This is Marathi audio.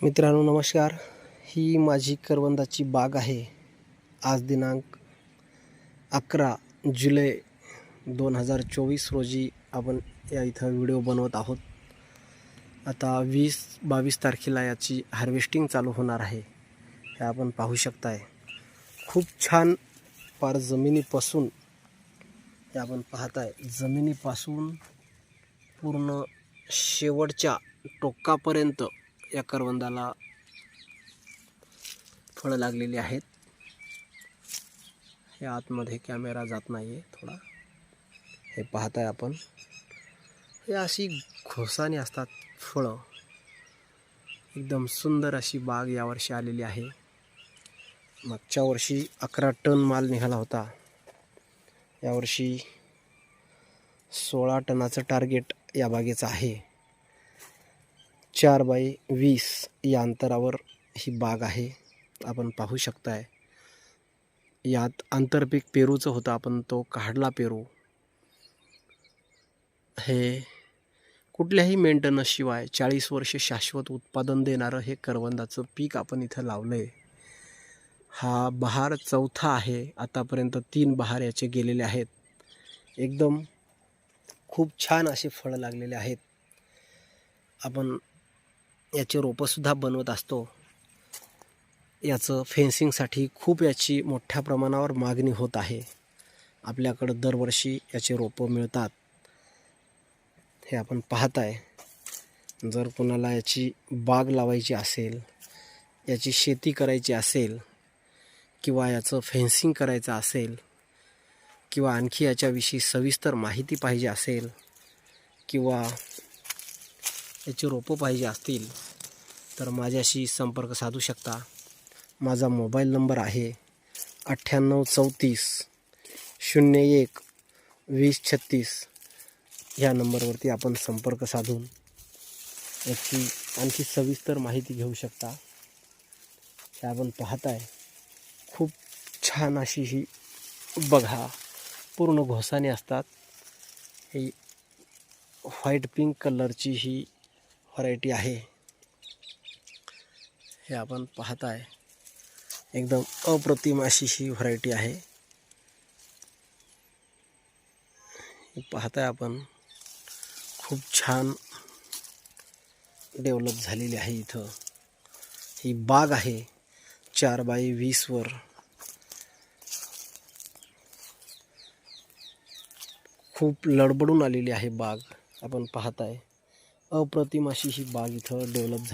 मित्रांनो नमस्कार. ही माझी करवंदाची बाग आहे. आज दिनांक 11 जुलै 2024 रोजी आपण या इथं व्हिडिओ बनवत आहोत. आता 20-22 तारखेला याची हार्वेस्टिंग चालू होणार आहे. हे आपण पाहू शकताय. खूप छान पार जमिनीपासून हे आपण पाहताय, जमिनीपासून पूर्ण शेवटच्या टोकापर्यंत या करवंदाला फळं लागलेली आहेत. हे आतमध्ये कॅमेरा जात नाही आहे थोडा. हे पाहताय आपण, हे अशी घोसाने असतात फळं. एकदम सुंदर अशी बाग यावर्षी आलेली आहे. मागच्या वर्षी 11 टन माल निघाला होता. यावर्षी 16 टनाचं टार्गेट या बागेचं आहे. 4x20 या अंतरावर ही बाग आहे. आपण पाहू शकताय. यात आंतरपीक पेरूचं होतं, आपण तो काढला पेरू. हे कुठल्याही मेंटेनन्सशिवाय 40 वर्ष शाश्वत उत्पादन देणारं हे करवंदाचं पीक आपण इथं लावलंय. हा बहार चौथा आहे. आतापर्यंत 3 बहार याचे गेलेले आहेत. एकदम खूप छान असे फळं लागलेले आहेत. आपण याचे रोपंसुद्धा बनवत असतो. याचं फेन्सिंगसाठी खूप याची मोठ्या प्रमाणावर मागणी होत आहे. आपल्याकडं दरवर्षी याचे रोपं मिळतात. हे आपण पाहताय. जर कोणाला याची बाग लावायची असेल, याची शेती करायची असेल, किंवा याचं फेन्सिंग करायचं असेल, किंवा आणखी याच्याविषयी सविस्तर माहिती पाहिजे असेल, किंवा याची रोपं पाहिजे असतील, तर माझ्याशी संपर्क साधू शकता. माझा मोबाईल नंबर आहे 9834 01 2036. ह्या नंबरवरती आपण संपर्क साधून याची आणखी सविस्तर माहिती घेऊ शकता. हे आपण पाहताय, खूप छान अशी ही बघा, पूर्ण घोसाने असतात. ही व्हाईट पिंक कलरची ही व्हरायटी आहे. हे आपण पाहताय, एकदम अप्रतिम अशी ही व्हरायटी आहे. हे पाहताय आपण, खूप छान डेव्हलप झालेली आहे. इथं ही बाग आहे 4x20 वर. खूप लडबडून आलेली आहे बाग. आपण पाहताय, अप्रतिम अशी ही बाग इथं डेव्हलप झाली.